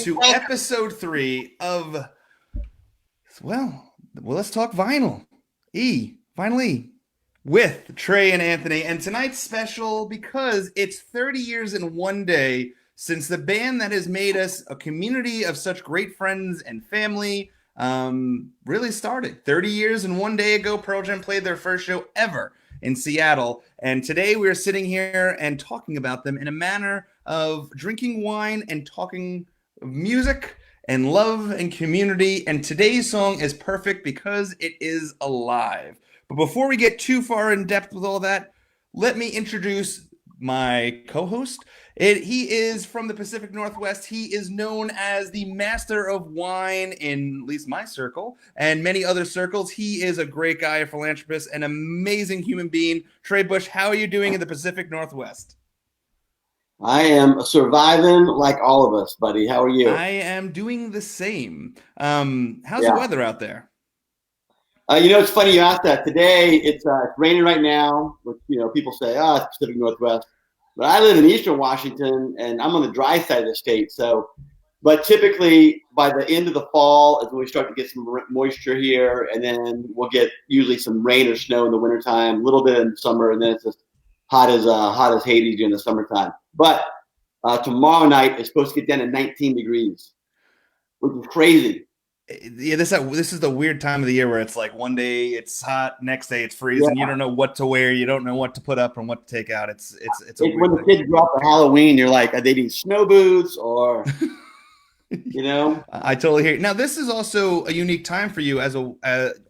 to episode 3 of, well, let's talk vinyl. Vinyl E, with Trey and Anthony. And tonight's special because it's 30 years in one day since the band that has made us a community of such great friends and family really started. 30 years and one day ago, Pearl Jam played their first show ever in Seattle. And today we're sitting here and talking about them in a manner of drinking wine and talking music and love and community. And today's song is perfect because it is alive. But before we get too far in depth with all that, let me introduce my co-host. He is from the Pacific Northwest. He is known as the master of wine in at least my circle and many other circles. He is a great guy, a philanthropist, an amazing human being. Trey Bush, how are you doing in the Pacific Northwest? I am surviving like all of us, buddy. How are you? I am doing the same. How's the weather out there? It's funny you asked that. Today, it's raining right now, which, people say, it's Pacific Northwest. But I live in Eastern Washington, and I'm on the dry side of the state. But typically, by the end of the fall is when we start to get some moisture here, and then we'll get usually some rain or snow in the wintertime, a little bit in the summer, and then it's just hot as Hades in the summertime. But tomorrow night is supposed to get down to 19 degrees, which is crazy. Yeah, this is the weird time of the year where it's like one day it's hot, next day it's freezing. You don't know what to wear, you don't know what to put up and what to take out. It's when the kids grow up for Halloween, you're like, are they needing snow boots or I totally hear you. Now, this is also a unique time for you as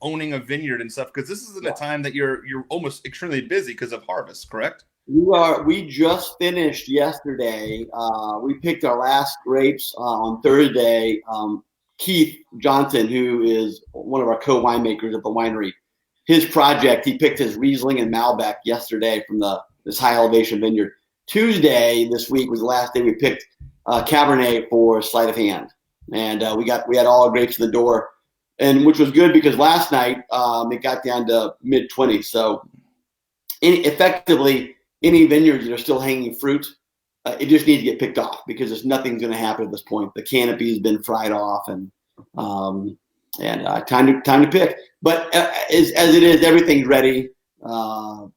owning a vineyard and stuff, because this isn't a time that you're almost extremely busy because of harvest, correct? We just finished yesterday. We picked our last grapes on Thursday. Keith Johnson, who is one of our co-winemakers at the winery, his project, he picked his Riesling and Malbec yesterday from this high elevation vineyard. Tuesday this week was the last day we picked Cabernet for Slieght of Hands, and we had all our grapes in the door, and which was good because last night it got down to mid-20s. So effectively, any vineyards that are still hanging fruit, it just needs to get picked off because nothing's going to happen at this point. The canopy has been fried off, and time to pick. But as it is, everything's ready. I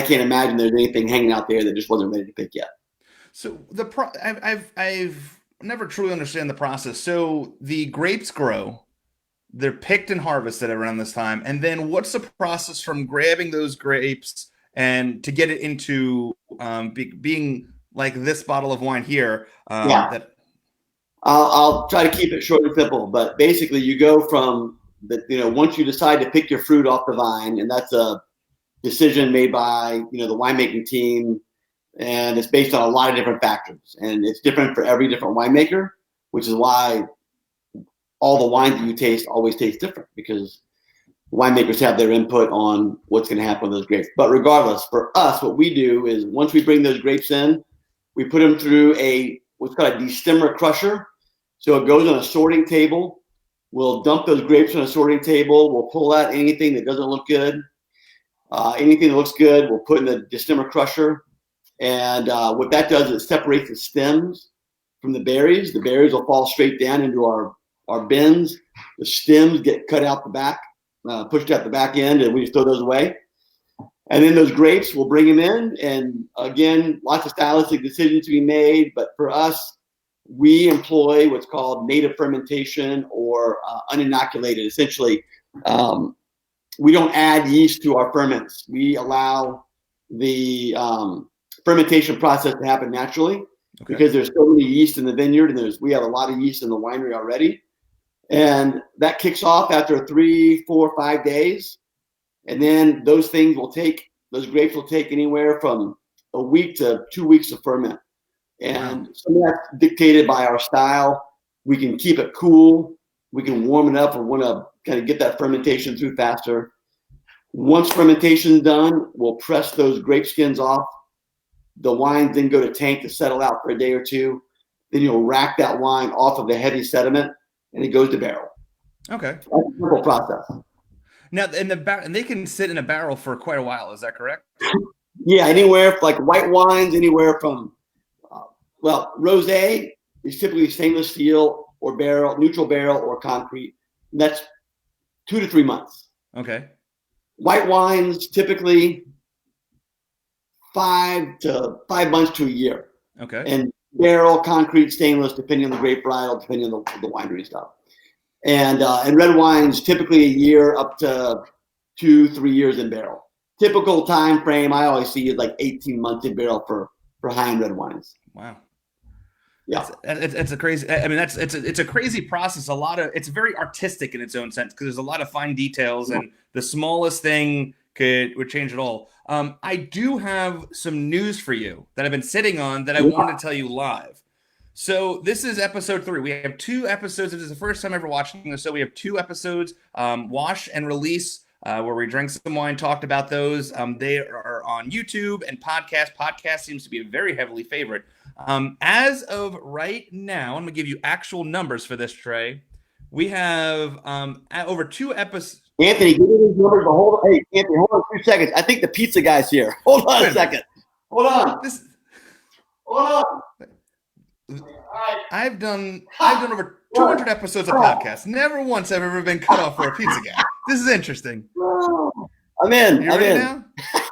can't imagine there's anything hanging out there that just wasn't ready to pick yet. So I've never truly understand the process. So the grapes grow, they're picked and harvested around this time, and then what's the process from grabbing those grapes and to get it into being like this bottle of wine here? I'll try to keep it short and simple, but basically you go from once you decide to pick your fruit off the vine, and that's a decision made by the winemaking team, and it's based on a lot of different factors, and it's different for every different winemaker, which is why all the wines that you taste always taste different, because winemakers have their input on what's going to happen with those grapes. But regardless, for us, what we do is once we bring those grapes in, we put them through what's called a destemmer crusher. So it goes on a sorting table. We'll dump those grapes on a sorting table. We'll pull out anything that doesn't look good. Anything that looks good, we'll put in the destemmer crusher. And what that does is it separates the stems from the berries. The berries will fall straight down into our bins. The stems get cut out the back, pushed out the back end, and we just throw those away. And then those grapes, we'll bring them in. And again, lots of stylistic decisions to be made. But for us, we employ what's called native fermentation or uninoculated. Essentially, we don't add yeast to our ferments. We allow the fermentation process to happen naturally because there's so many yeast in the vineyard, and we have a lot of yeast in the winery already. And that kicks off after 3, 4, 5 days. And then those grapes will take anywhere from a week to 2 weeks to ferment. And some of that's dictated by our style. We can keep it cool. We can warm it up if we want to kind of get that fermentation through faster. Once fermentation is done, we'll press those grape skins off. The wines then go to tank to settle out for a day or two. Then you'll rack that wine off of the heavy sediment, and it goes to barrel. Okay. That's a simple process. Now, and they can sit in a barrel for quite a while. Is that correct? Yeah, anywhere like white wines, anywhere from rosé is typically stainless steel or barrel, neutral barrel or concrete. And that's 2 to 3 months. Okay. White wines typically 5 months to a year. Okay. And barrel, concrete, stainless, depending on the grape varietal, depending on the winery stuff. And red wines typically a year up to 2-3 years in barrel. Typical time frame I always see is like 18 months in barrel for high-end red wines. Wow. Yeah, it's a crazy. I mean, it's a crazy process. It's very artistic in its own sense because there's a lot of fine details, and the smallest thing would change it all. I do have some news for you that I've been sitting on that I wanted to tell you live. So this is episode 3. We have 2 episodes. This is the first time ever watching this. So we have 2 episodes, wash and release, where we drank some wine, talked about those. They are on YouTube and podcast. Podcast seems to be a very heavily favorite. As of right now, I'm going to give you actual numbers for this, Trey. We have over 2 episodes. Anthony, give me these numbers. Hey, Anthony, hold on 2 seconds. I think the pizza guy's here. Hold on a second. Hold on. Hold on. I've done over 200 episodes of podcasts. Never once have I ever been cut off for a pizza guy. This is interesting. I'm in. You ready now?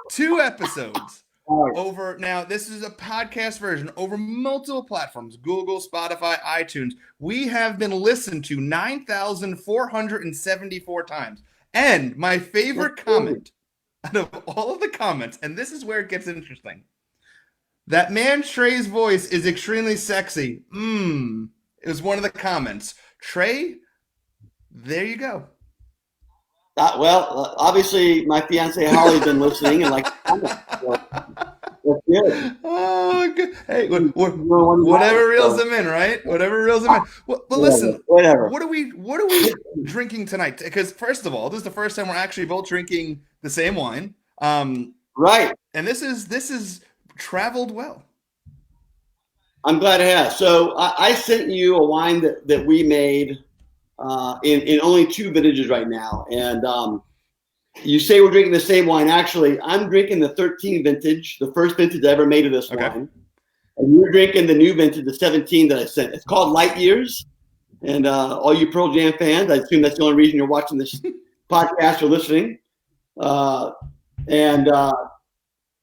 2 episodes. Over now, this is a podcast version over multiple platforms: Google, Spotify, iTunes. We have been listened to 9,474 times. And my favorite comment out of all of the comments, and this is where it gets interesting. That man Trey's voice is extremely sexy. It was one of the comments. Trey, there you go. Obviously, my fiance Holly's been listening and that's good. Oh, good. Hey, whatever reels them in, right? Whatever reels them in. Well, but listen, whatever. What are we drinking tonight? Because first of all, this is the first time we're actually both drinking the same wine. Right. And this is traveled well. I'm glad it has. So I sent you a wine that we made in only 2 vintages right now. And you say we're drinking the same wine. Actually, I'm drinking the 13 vintage, the first vintage I ever made of this wine. And you're drinking the new vintage, the 17 that I sent. It's called Light Years. And all you Pearl Jam fans, I assume that's the only reason you're watching this podcast or listening.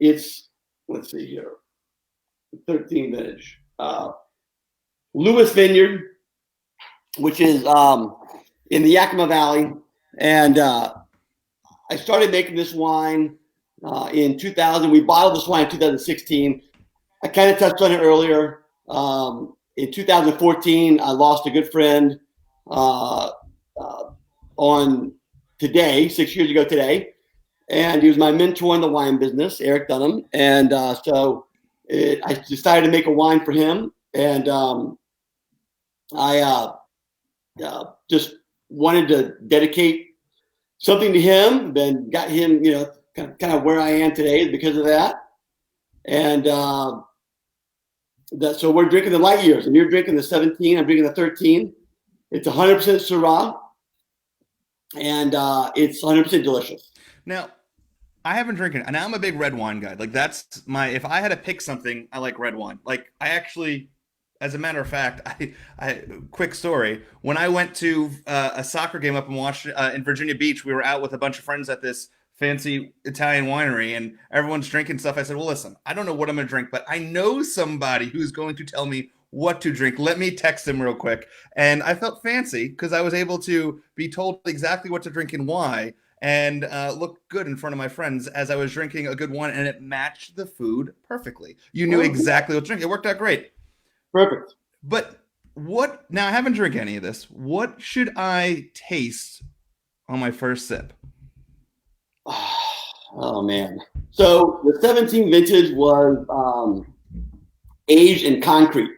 It's, let's see here, 13 vintage. Lewis Vineyard, which is in the Yakima Valley. And I started making this wine in 2000. We bottled this wine in 2016. I kind of touched on it earlier. In 2014, I lost a good friend on today, 6 years ago today. And he was my mentor in the wine business, Eric Dunham. And so I decided to make a wine for him. And I just wanted to dedicate something to him, then got him, kind of where I am today is because of that. And so we're drinking the Light Years, and you're drinking the 17. I'm drinking the 13. It's 100% Syrah, and it's 100% delicious. Now, I haven't drinking, and I'm a big red wine guy. Like that's if I had to pick something, I like red wine. Like I actually, as a matter of fact, I quick story. When I went to a soccer game up in in Virginia Beach, we were out with a bunch of friends at this fancy Italian winery, and everyone's drinking stuff. I said, well, listen, I don't know what I'm going to drink, but I know somebody who's going to tell me what to drink. Let me text him real quick. And I felt fancy because I was able to be told exactly what to drink and why, and look good in front of my friends as I was drinking a good wine, and it matched the food perfectly. You knew exactly what to drink. It worked out great. Perfect. But now I haven't drank any of this. What should I taste on my first sip? Oh man. So the 17 vintage was aged in concrete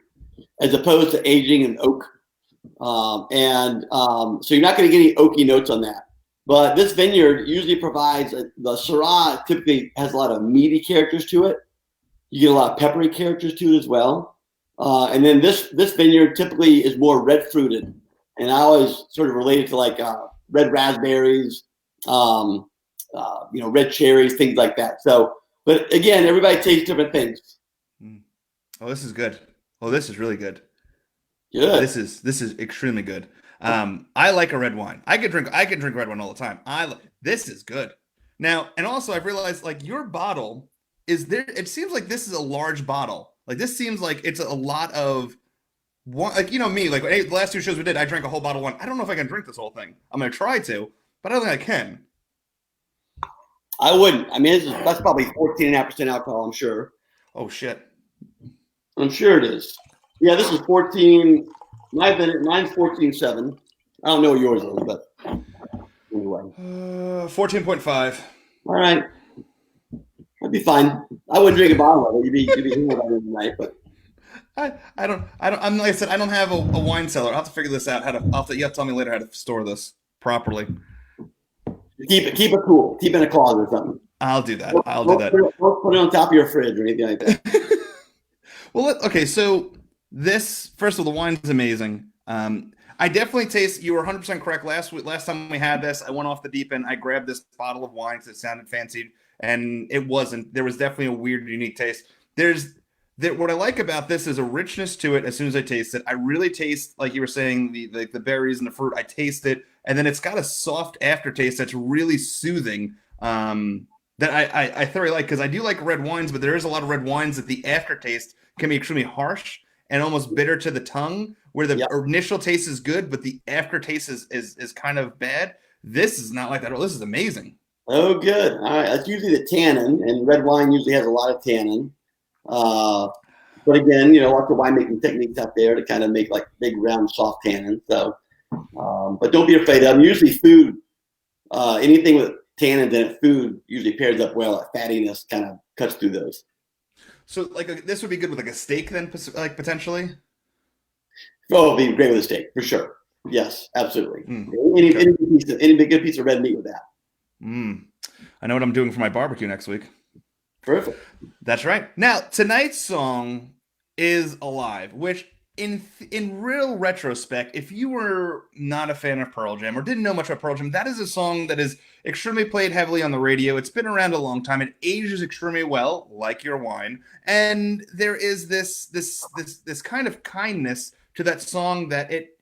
as opposed to aging in oak. So you're not going to get any oaky notes on that. But this vineyard usually provides the Syrah typically has a lot of meaty characters to it. You get a lot of peppery characters to it as well. And then this vineyard typically is more red fruited, and I always sort of relate it to like red raspberries, red cherries, things like that. So, but again, everybody tastes different things. Oh, this is good. Oh, this is really good. Good. This is extremely good. I like a red wine. I can drink red wine all the time. This is good. Now, and also I've realized like your bottle is there. It seems like this is a large bottle. Like this seems like it's a lot of one. Like me, like hey, the last two shows we did, I drank a whole bottle of wine. I don't know if I can drink this whole thing. I'm gonna try to, but I don't think I can. I wouldn't. I mean, that's probably 14.5% alcohol. I'm sure. Oh shit. I'm sure it is. Yeah, this is 14. Mine's 14.7. I don't know what yours is, but anyway. 14.5. All right. That'd be fine. I wouldn't drink a bottle of it. You'd be here by the end of the night, but I don't. I'm like I said. I don't have a wine cellar. I'll have to figure this out. You have to tell me later how to store this properly. keep it cool. Keep it in a closet or something. I'll do that. Don't put it on top of your fridge or anything like that. Well, okay. So this first of all, the wine's amazing. I definitely taste. You were 100% correct. Last time we had this, I went off the deep end. I grabbed this bottle of wine because it sounded fancy, and it wasn't. There was definitely a weird, unique taste. What I like about this is a richness to it. As soon as I taste it, I really taste, like you were saying, the berries and the fruit. I taste it, and then it's got a soft aftertaste that's really soothing. That I thoroughly like because I do like red wines, but there is a lot of red wines that the aftertaste can be extremely harsh and almost bitter to the tongue, where the initial taste is good, but the aftertaste is kind of bad. This is not like that at all. This is amazing. Oh, good. All right. That's usually the tannin, and red wine usually has a lot of tannin. But again, lots of winemaking techniques out there to kind of make like big, round, soft tannin. So, but don't be afraid of them. Usually food, anything with tannins in it, food usually pairs up well. That fattiness kind of cuts through those. So, this would be good with like a steak, then, like potentially. Oh, it'd be great with a steak for sure. Yes, absolutely. Okay. Any good piece of red meat with that. I know what I'm doing for my barbecue next week. Perfect. That's right. Now, tonight's song is Alive, which in real retrospect, if you were not a fan of Pearl Jam or didn't know much about Pearl Jam, that is a song that is extremely played heavily on the radio. It's been around a long time. It ages extremely well, like your wine. And there is this kind of kindness to that song that it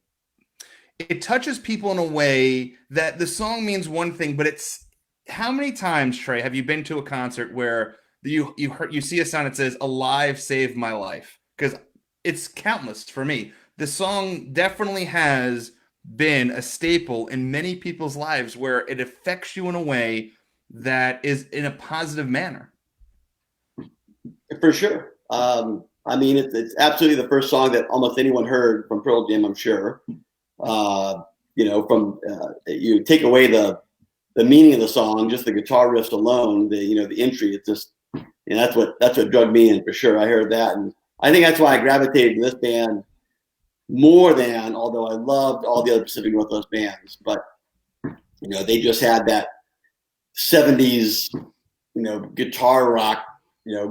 touches people in a way that the song means one thing, but it's how many times, Trey, have you been to a concert where you see a sign that says "Alive, saved my life"? Because it's countless for me. The song definitely has been a staple in many people's lives where it affects you in a way that is in a positive manner. For sure. I mean, it's absolutely the first song that almost anyone heard from Pearl Jam, I'm sure. You take away the meaning of the song, just the guitar riffs alone, the entry, it's just, that's what drugged me in for sure. I heard that, and I think that's why I gravitated to this band more than, although I loved all the other Pacific Northwest bands, but they just had that 70s, guitar rock,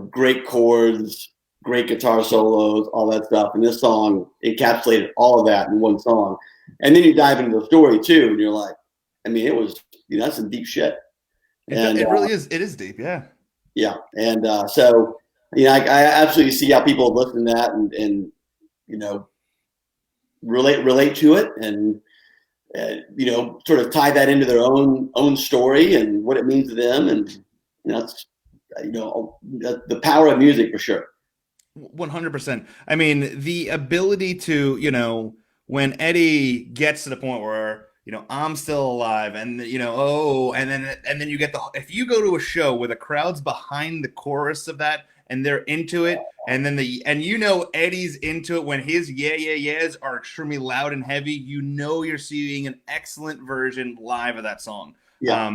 great chords, great guitar solos, all that stuff. And this song encapsulated all of that in one song. And then you dive into the story too, and you're like, I mean, it was, that's some deep shit. And it really is. It is deep. Yeah. Yeah. And so, I absolutely see how people listen to that and relate to it and, sort of tie that into their own story and what it means to them. And that's, the power of music for sure. 100%. I mean, the ability to, when Eddie gets to the point where, I'm still alive and, and then you get if you go to a show where the crowd's behind the chorus of that and they're into it, and then Eddie's into it when his yeahs are extremely loud and heavy, you're seeing an excellent version live of that song. Yeah.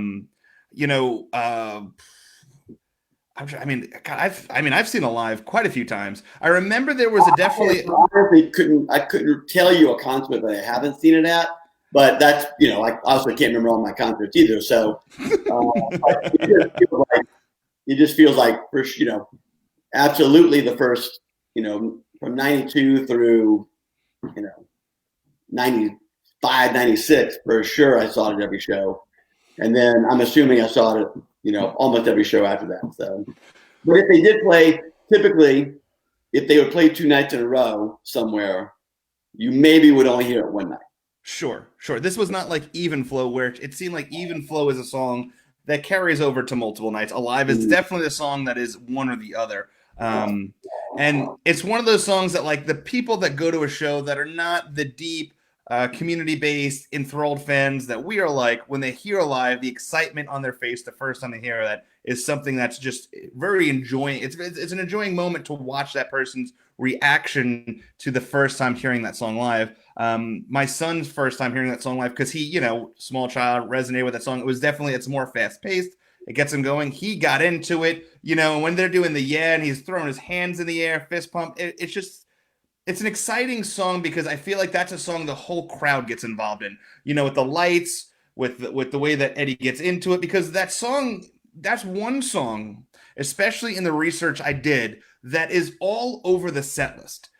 I've seen Alive quite a few times. I remember there was I couldn't tell you a concert that I haven't seen it at, but that's, I also can't remember all my concerts either. So it just feels like absolutely the first, from 92 through, 95, 96, for sure I saw it at every show. And then I'm assuming I saw it at, almost every show after that. So, but if they did play, typically, if they would play 2 nights in a row somewhere, you maybe would only hear it one night. Sure. This was not like Even Flow, where it seemed like Even Flow is a song that carries over to multiple nights. Alive is definitely a song that is one or the other. And it's one of those songs that, like, the people that go to a show that are not the deep, community-based, enthralled fans that we are, like, when they hear Alive, the excitement on their face the first time they hear that is something that's just very enjoying. It's an enjoying moment to watch that person's reaction to the first time hearing that song live. My son's first time hearing that song live, because he, small child, resonated with that song. It was definitely, it's more fast paced. It gets him going. He got into it, when they're doing the and he's throwing his hands in the air, fist pump. It's an exciting song because I feel like that's a song the whole crowd gets involved in, with the lights, with the way that Eddie gets into it, because that's one song, especially in the research I did, that is all over the set list.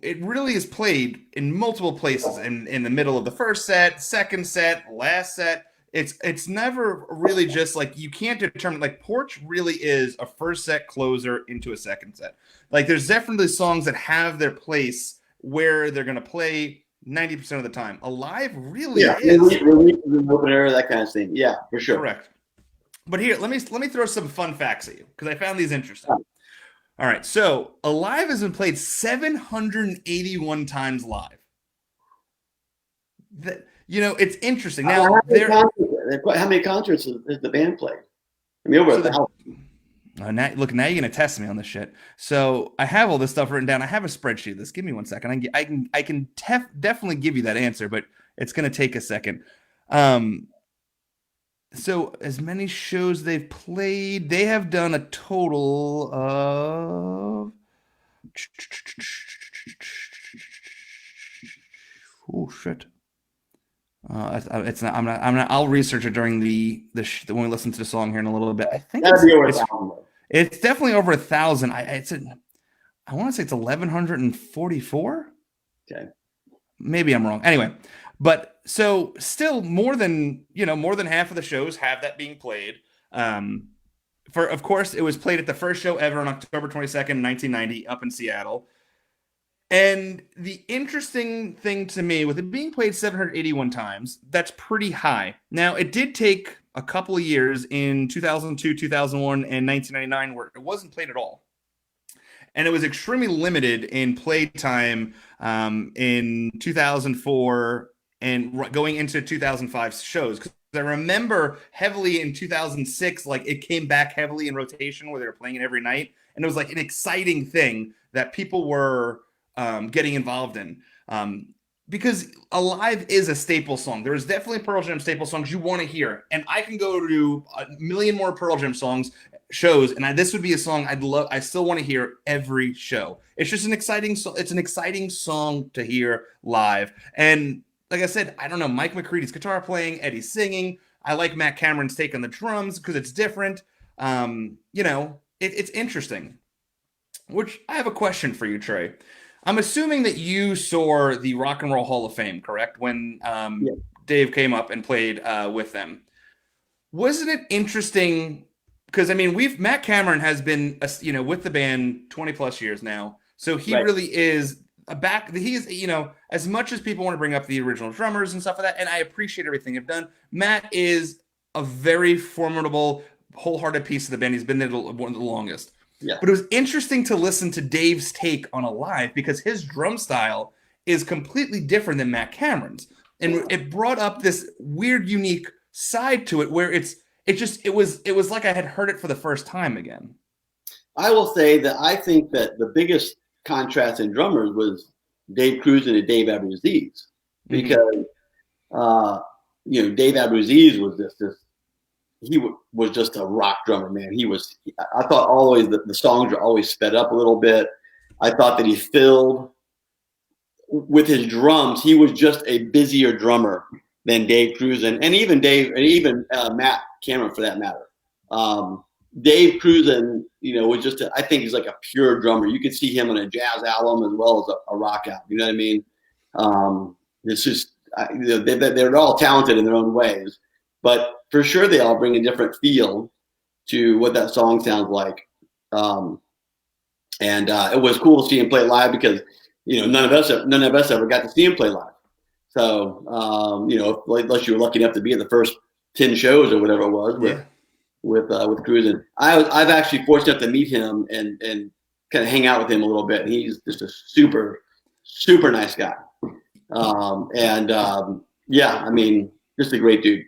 It really is played in multiple places, in the middle of the first set, second set, last set. It's never really just like, you can't determine, like, Porch really is a first set closer into a second set. Like, there's definitely songs that have their place where they're going to play 90% of the time. Alive really is. Release an opener, that kind of thing. Yeah, for sure. Correct. But here, let me throw some fun facts at you, because I found these interesting. All right, so Alive has been played 781 times live. It's interesting. Now, how many concerts has the band played? I mean, over 1,000. Now you're gonna test me on this shit. So I have all this stuff written down. I have a spreadsheet of this. Give me 1 second. I can definitely give you that answer, but it's gonna take a second. So as many shows they've played, they have done a total of. Oh shit! It's not. I'm not. I'll research it during when we listen to the song here in a little bit. I think it's definitely over 1,000. I want to say it's 1,144. Okay. Maybe I'm wrong. Anyway, but so still more than half of the shows have that being played. Of course, it was played at the first show ever on October 22nd, 1990, up in Seattle. And the interesting thing to me, with it being played 781 times, that's pretty high. Now, it did take a couple of years in 2002, 2001, and 1999 where it wasn't played at all. And it was extremely limited in play time in 2004 and going into 2005 shows. Because I remember heavily in 2006, like, it came back heavily in rotation where they were playing it every night. And it was like an exciting thing that people were getting involved in. Because Alive is a staple song. There's definitely Pearl Jam staple songs you want to hear. And I can go to a million more Pearl Jam shows, and this would be a song I still want to hear every show. It's just an exciting song to hear live. And like I said, I don't know, Mike McCready's guitar playing, Eddie's singing. I like Matt Cameron's take on the drums because it's different. It's interesting. Which, I have a question for you, Trey. I'm assuming that you saw the Rock and Roll Hall of Fame, correct? When Dave came up and played with them. Wasn't it interesting? Because, I mean, Matt Cameron has been, with the band 20 plus years now. So he really is he's, as much as people want to bring up the original drummers and stuff like that, and I appreciate everything they've done, Matt is a very formidable, wholehearted piece of the band. He's been there one of the longest. Yeah. But it was interesting to listen to Dave's take on Alive because his drum style is completely different than Matt Cameron's. And it brought up this weird, unique side to it where it was like I had heard it for the first time again. I will say that I think that the biggest contrast in drummers was Dave Cruzan and Dave Abruzzese, because Dave Abruzzese was he was just a rock drummer, man. I thought always that the songs were always sped up a little bit. I thought that he filled with his drums. He was just a busier drummer than Dave Cruzan, and even Matt Cameron for that matter. Dave Cruzan, was just I think he's like a pure drummer. You could see him on a jazz album as well as a rock album. You know what I mean? It's just they're all talented in their own ways, but for sure they all bring a different feel to what that song sounds like. And it was cool to see him play live because none of us ever got to see him play live. So, unless you were lucky enough to be at the first 10 shows or whatever it was with Cruisin'. I've actually fortunate enough to meet him and kind of hang out with him a little bit. He's just a super, super nice guy. Just a great dude.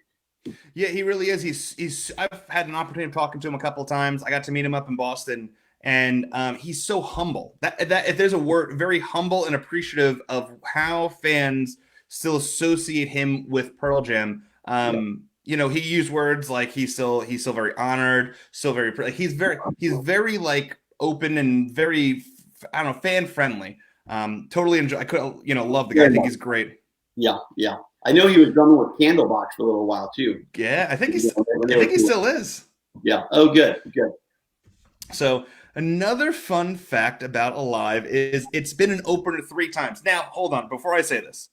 Yeah, he really is. He's. I've had an opportunity of talking to him a couple of times. I got to meet him up in Boston, and he's so humble. That if there's a word, very humble and appreciative of how fans still associate him with Pearl Jam. He used words like he's still very honored, still very he's very like open and very, I don't know, fan friendly. Totally enjoy. I could love the guy. I think he's great. Yeah. I know he was drumming with Candlebox for a little while too. Yeah, I think he still is. Yeah. Oh, good. So another fun fact about Alive is it's been an opener 3 times. Now, hold on. Before I say this,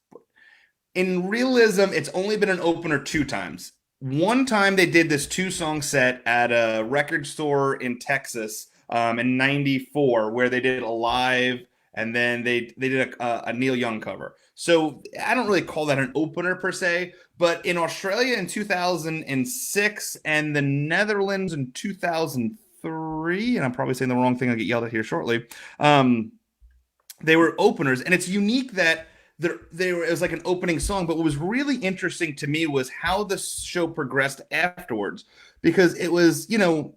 in realism, it's only been an opener 2 times. One time they did this 2-song set at a record store in Texas in '94, where they did Alive, and then they did a Neil Young cover. So I don't really call that an opener per se, but in Australia in 2006 and the Netherlands in 2003, and I'm probably saying the wrong thing, I'll get yelled at here shortly, they were openers, and it's unique that it was like an opening song, but what was really interesting to me was how the show progressed afterwards, because it was,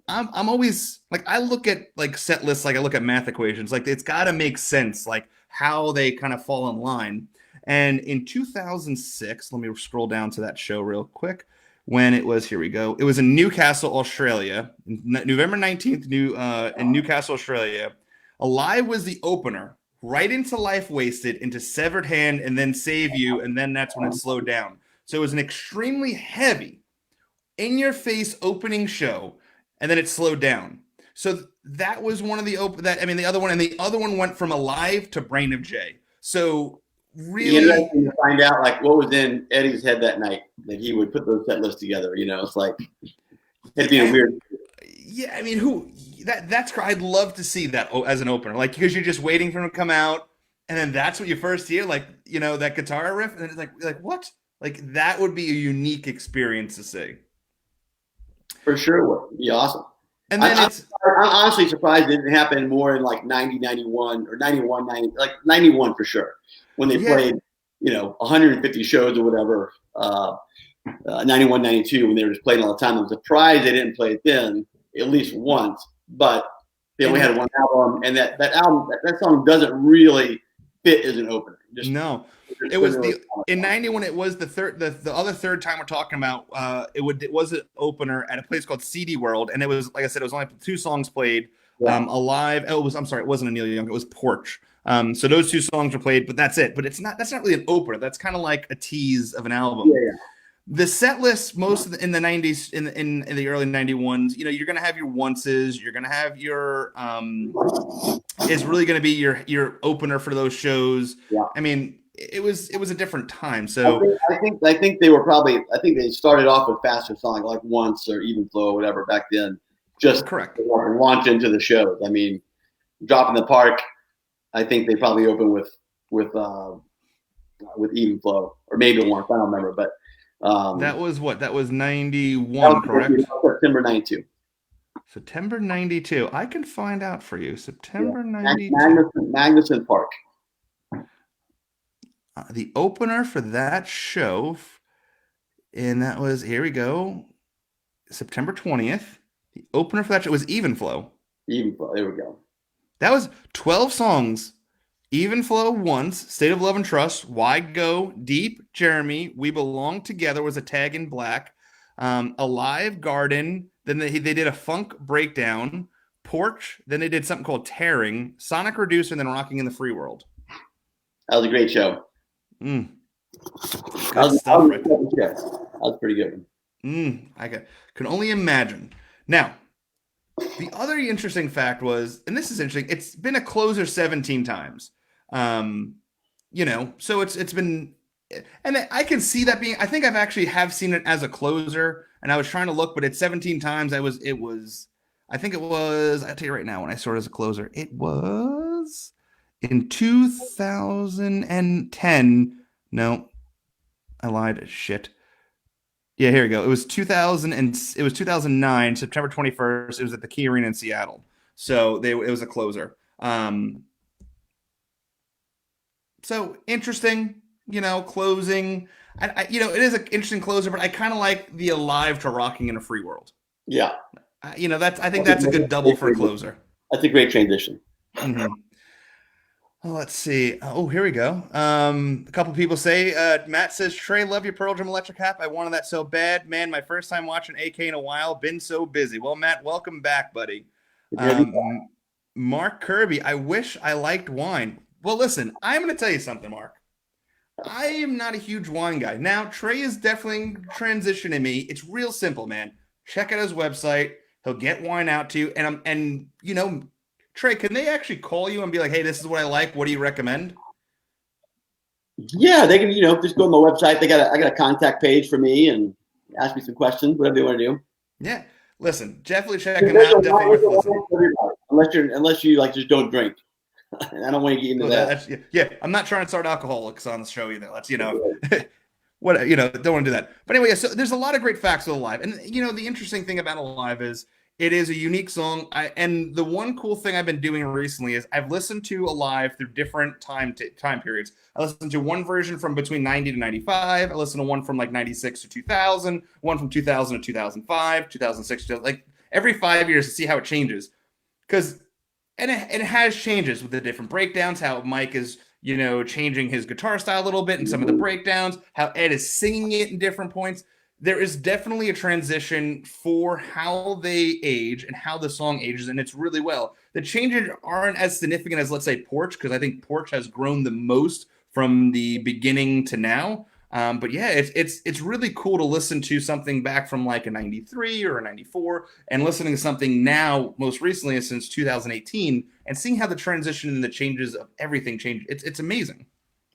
I'm always like, I look at like set lists, like I look at math equations, like it's got to make sense, like how they kind of fall in line. And in 2006, let me scroll down to that show real quick, when it was, here we go, it was in Newcastle, Australia, November 19th, in Newcastle, Australia. Alive was the opener, right into Life Wasted, into Severed Hand, and then Save You, and then that's when it slowed down. So it was an extremely heavy, in-your-face opening show, and then it slowed down. So that was one of the the other one, and the other one went from Alive to Brain of Jay. So really interesting to find out like what was in Eddie's head that night that he would put those set lists together. It's like it'd be a weird. Yeah, I mean, that's I'd love to see that as an opener, like, because you're just waiting for him to come out, and then that's what you first hear, like, that guitar riff, and then it's like what? Like, that would be a unique experience to see. For sure, it would be awesome. And then I'm honestly surprised it didn't happen more in like 90, 91 or 91, 90, like 91 for sure, when they played, 150 shows or whatever, 91, 92, when they were just playing all the time. I'm surprised they didn't play it then at least once, but they only had one album, and that song doesn't really fit as an opener. No. It was in 91. It was the other third time we're talking about. It was an opener at a place called CD World, and it was, like I said, it was only 2 songs played. Yeah. Alive. It wasn't a Neil Young. It was Porch. So those 2 songs were played, but that's it. But that's not really an opener. That's kind of like a tease of an album. Yeah. The set list, in the 90s, in the early 91s, you're going to have your onces. You're going to have your is really going to be your opener for those shows. Yeah. I mean, it was a different time. So I think they were probably, they started off with faster songs like Once or Even Flow or whatever back then. Just correct. To launch into the shows. I mean, Drop in the Park, I think they probably opened with Even Flow, or maybe Once. I don't remember, but that was 91, correct? September 92. September 92. I can find out for you. September 92. Magnuson Park. The opener for that show, and that was, here we go, September 20th. The opener for that show was Even Flow. Even Flow, there we go. That was 12 songs. Even Flow, Once, State of Love and Trust, Why Go, Deep, Jeremy, We Belong Together was a tag in black, Alive, Garden, then they did a funk breakdown, Porch, then they did something called Tearing, Sonic Reducer, and then Rocking in the Free World. That was a great show. Good stuff. That was pretty good. I can only imagine. Now, the other interesting fact was, and this is interesting, it's been a closer 17 times. So it's been, and I can see that being, I think I've actually have seen it as a closer, and I was trying to look, but it's 17 times. I think it was, I'll tell you right now, when I saw it as a closer, it was in 2010. No, I lied. Shit. Yeah, here we go. It was 2000 and it was 2009, September 21st. It was at the Key Arena in Seattle. So it was a closer. So interesting, closing. It is an interesting closer, but I kind of like the Alive to Rocking in a Free World. Yeah. I think that's a good double for a closer. That's a great transition. Mm-hmm. Oh, let's see. Oh, here we go. A couple people say, Matt says, Trey, love your Pearl Jam electric cap. I wanted that so bad. Man, my first time watching AK in a while. Been so busy. Well, Matt, welcome back, buddy. Mark Kirby, I wish I liked wine. Well, listen, I'm going to tell you something, Mark. I am not a huge wine guy. Now, Trey is definitely transitioning me. It's real simple, man. Check out his website. He'll get wine out to you. Trey, can they actually call you and be like, hey, this is what I like. What do you recommend? Yeah, they can, just go on the website. I got a contact page for me and ask me some questions, whatever they want to do. Yeah. Listen, definitely check them out. Definitely worth listening. Unless you just don't drink. I don't want to get into that. Yeah, I'm not trying to start alcoholics on the show either. Let's, what, don't want to do that. But anyway, so there's a lot of great facts with Alive. And, the interesting thing about Alive is it is a unique song. And the one cool thing I've been doing recently is I've listened to Alive through different time periods. I listened to one version from between 90 to 95. I listened to one from like 96 to 2000, one from 2000 to 2005, 2006, like every 5 years to see how it changes. And it has changes with the different breakdowns, how Mike is, changing his guitar style a little bit in some of the breakdowns, how Ed is singing it in different points. There is definitely a transition for how they age and how the song ages, and it's really well. The changes aren't as significant as, let's say, Porch, because I think Porch has grown the most from the beginning to now. But yeah, it's really cool to listen to something back from like a 93 or a 94 and listening to something now, most recently since 2018, and seeing how the transition and the changes of everything change. It's amazing.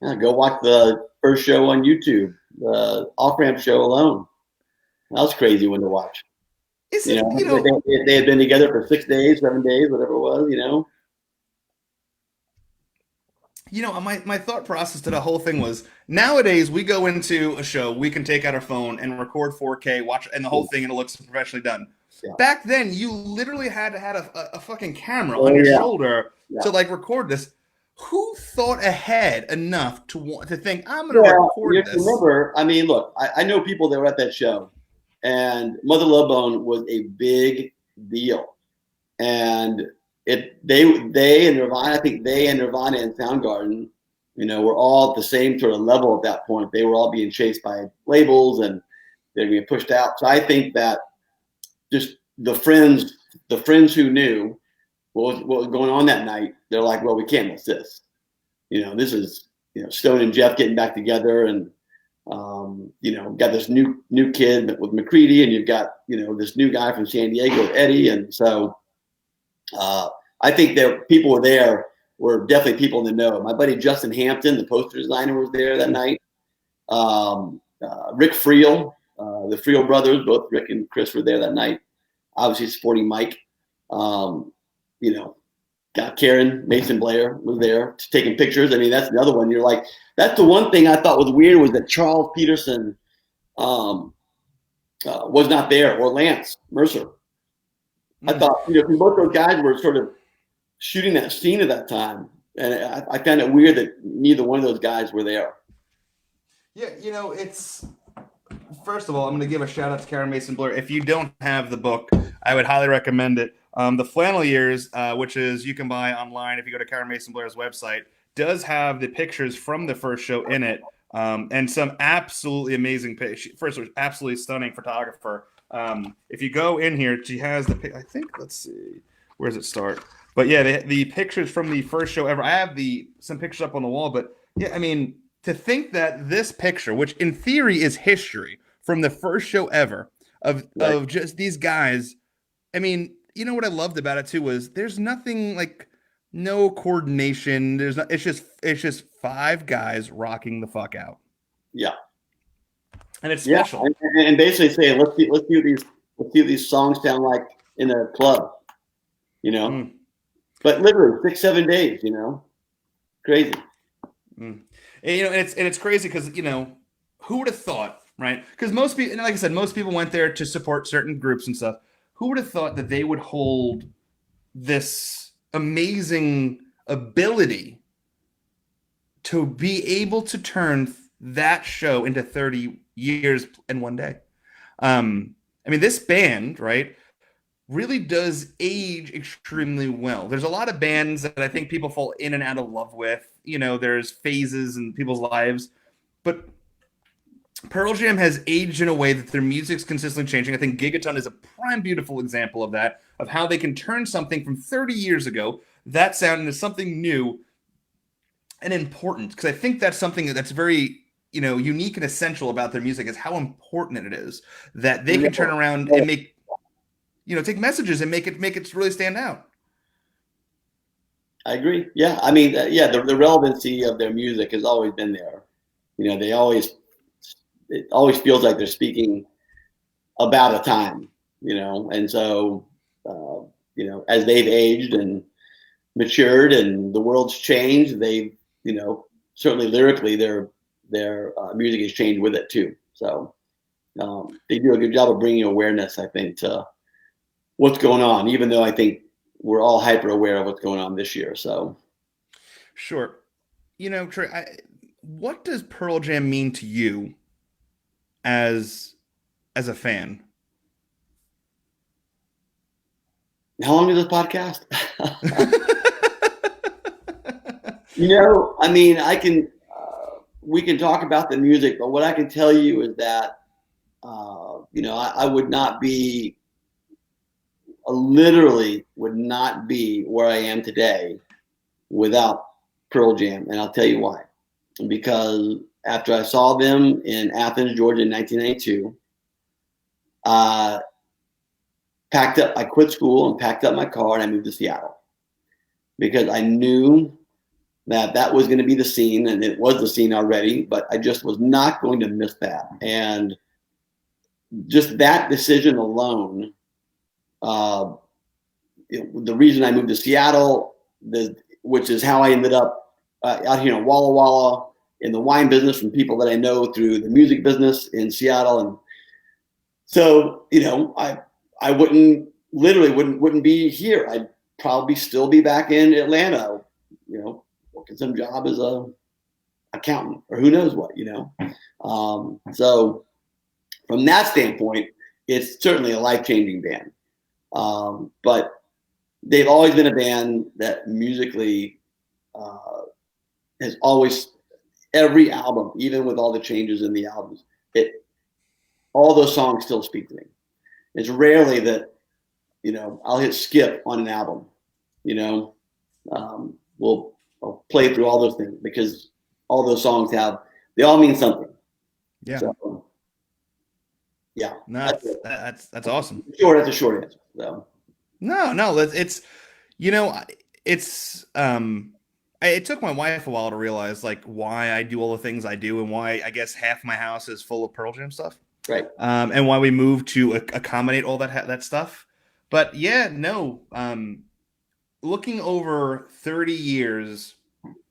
Yeah, go watch the first show on YouTube, the Off-Ramp show alone. That was crazy one to watch. They had been together for 6 days, 7 days, whatever it was, My thought process to the whole thing was, nowadays we go into a show, we can take out our phone and record 4K, watch, and the whole thing, and it looks professionally done. Yeah. Back then, you literally had to have a fucking camera on your shoulder to record this. Who thought ahead enough to think, I'm going to record this? Remember, look, I know people that were at that show, and Mother Love Bone was a big deal, and they and Nirvana, I think they and Nirvana and Soundgarden, were all at the same sort of level at that point. They were all being chased by labels and they're being pushed out. So I think that just the friends who knew what was going on that night, they're like, well, we can't miss this. This is Stone and Jeff getting back together, and got this new kid with McCready, and you've got this new guy from San Diego, Eddie, and so. I think that people were definitely people in the know. My buddy Justin Hampton, the poster designer, was there that night. Rick Friel, the Friel brothers, both Rick and Chris were there that night. Obviously supporting Mike. Got Karen, Mason Blair was there taking pictures. That's the other one. You're like, that's the one thing I thought was weird was that Charles Peterson was not there, or Lance Mercer. I thought, both those guys were sort of shooting that scene at that time. And I found it weird that neither one of those guys were there. Yeah, it's... First of all, I'm going to give a shout out to Karen Mason Blair. If you don't have the book, I would highly recommend it. The Flannel Years, which is you can buy online if you go to Karen Mason Blair's website, does have the pictures from the first show in it, and some absolutely amazing pictures. First, was absolutely stunning photographer. If you go in here, she has I think, let's see, where does it start? But yeah, the pictures from the first show ever. I have some pictures up on the wall, but yeah, to think that this picture, which in theory is history from the first show ever of just these guys. What I loved about it too was there's nothing like no coordination. It's just five guys rocking the fuck out. Yeah. And it's special. And basically saying, let's see what these songs sound like in a club, But literally 6-7 days, Crazy. Mm. And, and it's crazy because who would have thought, right? Because most people, like I said, most people went there to support certain groups and stuff. Who would have thought that they would hold this amazing ability to be able to turn that show into 30 years in one day? I mean, this band, right, really does age extremely well. There's a lot of bands that I think people fall in and out of love with. There's phases in people's lives, but Pearl Jam has aged in a way that their music's consistently changing. I think Gigaton is a prime, beautiful example of that, of how they can turn something from 30 years ago, that sound, into something new and important. Because I think that's something that's very, unique and essential about their music, is how important it is that they can turn around and make, take messages and make it really stand out. I agree. Yeah, I mean, the relevancy of their music has always been there. It always feels like they're speaking about a time, and so, as they've aged and matured and the world's changed, they've, certainly lyrically, their music has changed with it too. So they do a good job of bringing awareness, I think, to what's going on, even though I think we're all hyper aware of what's going on this year. So, sure. Trey, what does Pearl Jam mean to you as a fan? How long is this podcast? I mean, we can talk about the music, but what I can tell you is that, I would not be, literally would not be where I am today without Pearl Jam. And I'll tell you why. Because after I saw them in Athens, Georgia in 1992, I quit school and packed up my car and I moved to Seattle. Because I knew that was going to be the scene, and it was the scene already, but I just was not going to miss that. And just that decision alone, the reason I moved to Seattle, which is how I ended up out here in Walla Walla in the wine business from people that I know through the music business in Seattle. And so, I wouldn't be here. I'd probably still be back in Atlanta, working some job as a accountant or who knows what, So from that standpoint, it's certainly a life-changing band. But they've always been a band that musically has always, every album, even with all the changes in the albums, all those songs still speak to me. It's rarely that, I'll hit skip on an album, I'll play through all those things because all those songs they all mean something. Yeah. So, yeah. No, that's awesome. Sure, that's a short answer. So. No, it's, it took my wife a while to realize why I do all the things I do and why I guess half my house is full of Pearl Jam stuff. Right. And why we moved to accommodate all that stuff. But yeah, no, looking over 30 years,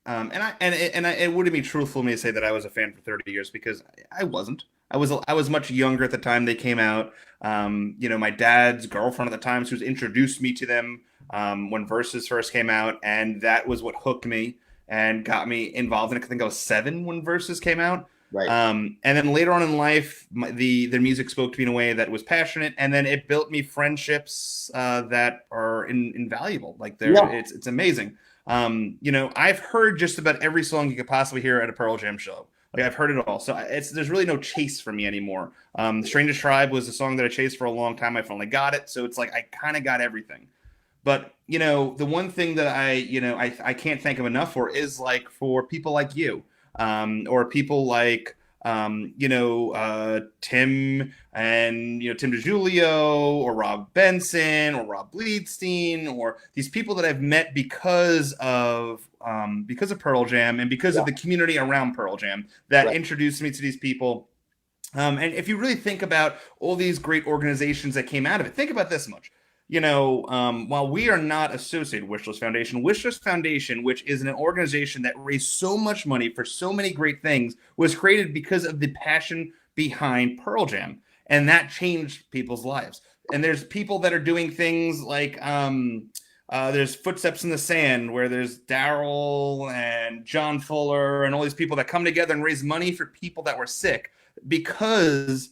it wouldn't be truthful of me to say that I was a fan for 30 years because I wasn't. I was much younger at the time they came out. My dad's girlfriend at the time, who's introduced me to them when Versus first came out, and that was what hooked me and got me involved in it. I think I was 7 when Versus came out. Right. And then later on in life, their music spoke to me in a way that was passionate, and then it built me friendships that are invaluable. It's amazing. I've heard just about every song you could possibly hear at a Pearl Jam show. I've heard it all. So there's really no chase for me anymore. Strangest Tribe was a song that I chased for a long time. I finally got it. So it's I kind of got everything. But, the one thing that I can't thank him enough for is for people like you. Or people like, Tim and, Tim DeJulio or Rob Benson or Rob Bleedstein, or these people that I've met because of Pearl Jam and because of the community around Pearl Jam that introduced me to these people. And if you really think about all these great organizations that came out of it, think about this much. while we are not associated with Wish List Foundation, which is an organization that raised so much money for so many great things, was created because of the passion behind Pearl Jam, and that changed people's lives. And there's people that are doing things like there's Footsteps in the Sand, where there's Daryl and John Fuller and all these people that come together and raise money for people that were sick, because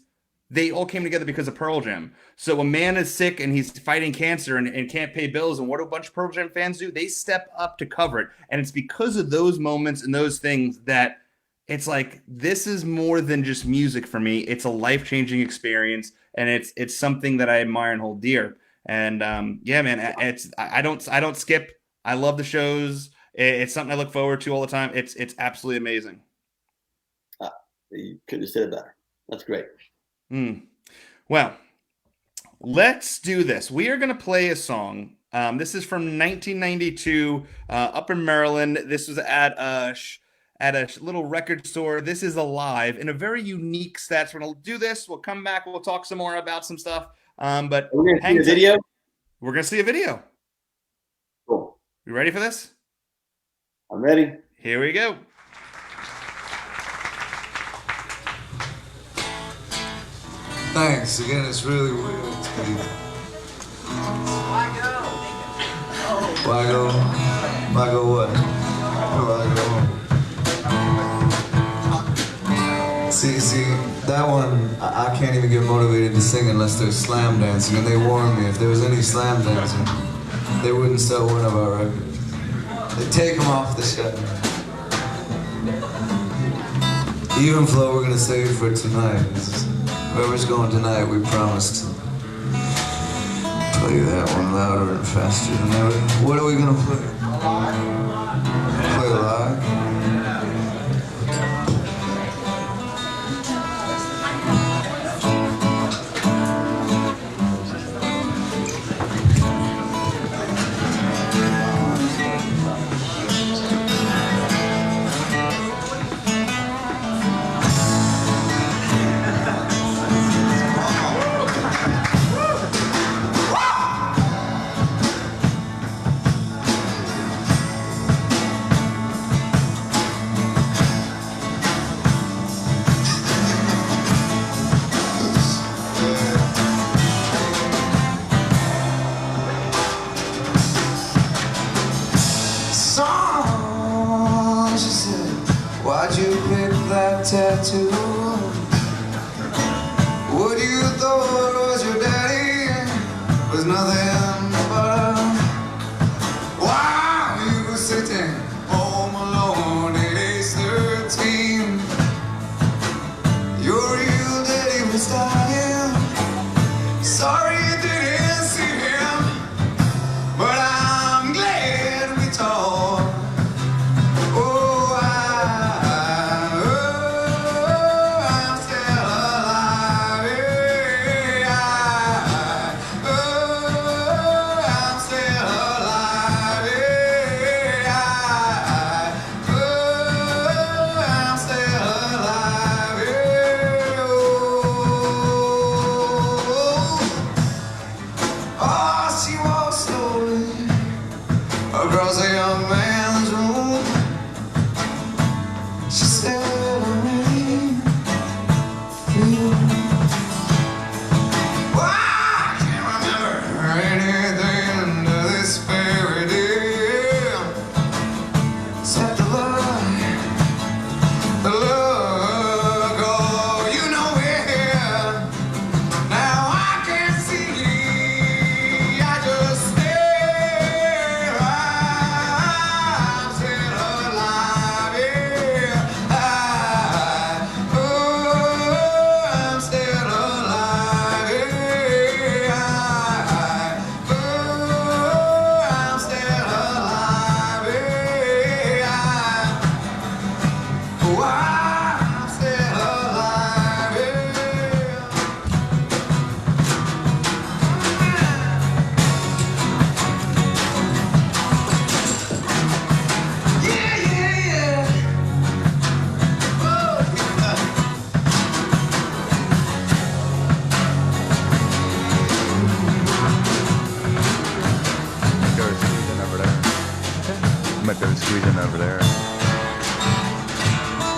they all came together because of Pearl Jam. So a man is sick and he's fighting cancer and can't pay bills. And what do a bunch of Pearl Jam fans do? They step up to cover it. And it's because of those moments and those things that it's like, this is more than just music for me. It's a life-changing experience. And it's something that I admire and hold dear. And yeah, man, I don't skip. I love the shows. It's something I look forward to all the time. It's absolutely amazing. You couldn't have said it better. That's great. Well, let's do this. We are going to play a song. This is from 1992, up in Maryland. This was at a little record store. This is Alive in a very unique stats. We're going to do this. We'll come back. We'll talk some more about some stuff. But we're going to see a video. We're going to see a video. Cool. You ready for this? I'm ready. Here we go. Thanks. Again, it's really weird to be. Why go what? See, that one, I can't even get motivated to sing unless there's slam dancing, and they warned me if there was any slam dancing, they wouldn't sell one of our records. They'd take them off the shelf. Even flow we're gonna save for tonight. Whoever's going tonight, we promised to play that one louder and faster than ever. What are we gonna play? Play Alive? Why'd you pick that tattoo? What you thought was your daddy was nothing but while you were sitting home alone at age 13. Your real daddy was dying. Sorry you didn't see him, but I'm glad we talked. Across a young man's room, she said, I'm ready for you. Well, I can't remember anything to this very day, except the look, oh, you know we're here. Now I can't see, I just stare. I'm still alive, yeah. I'm still leaving over there.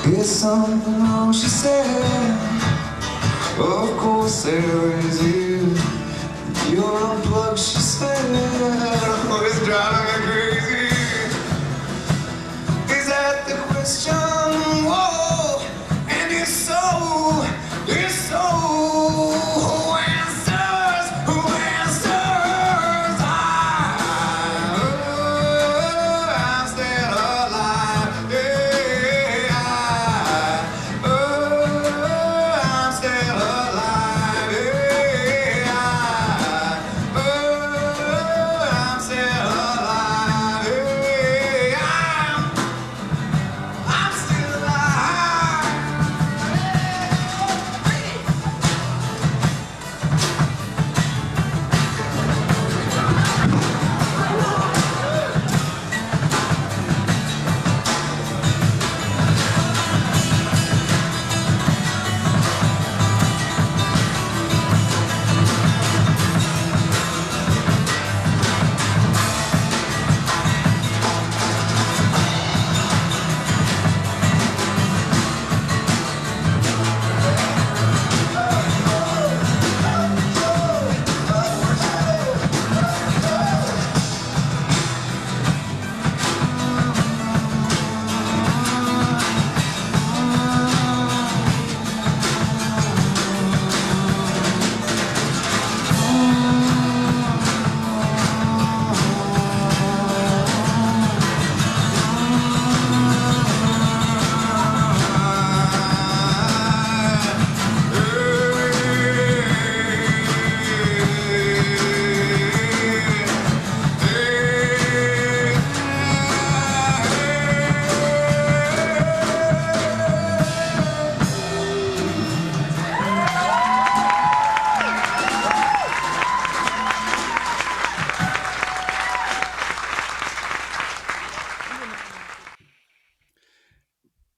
It's something wrong, she said. Of course there is you. You're unplugged, she said. Oh, it's driving me crazy. Is that the question? Whoa, and it's so. Who answers? Who answers? I'm still alive. Yeah, I'm still alive. Yeah, I'm still alive. Yeah, I'm still alive.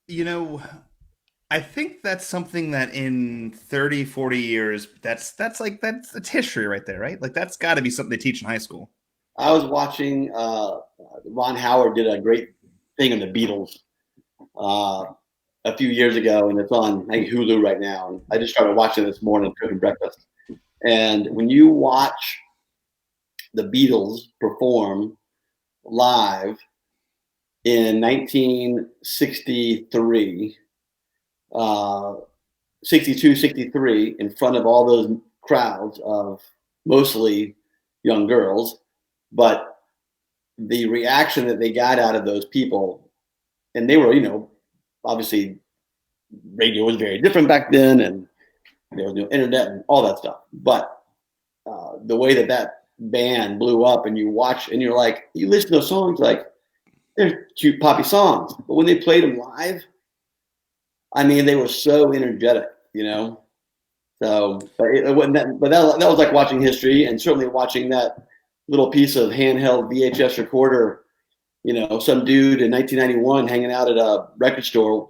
You know, I think that's something that in 30, 40 years, that's history right there, right? Like that's got to be something they teach in high school. I was watching Ron Howard did a great thing on the Beatles a few years ago, and it's on I think, Hulu right now. And I just started watching this morning, cooking breakfast. And when you watch the Beatles perform live in 1963, 62, 63, in front of all those crowds of mostly young girls, but the reaction that they got out of those people, and they were, obviously radio was very different back then, and there was no internet and all that stuff. But the way that band blew up, and you watch, and you're like, you listen to those songs, like they're cute poppy songs, but when they played them live, I mean, they were so energetic, So, but it wasn't that. But that was like watching history, and certainly watching that little piece of handheld VHS recorder. Some dude in 1991 hanging out at a record store,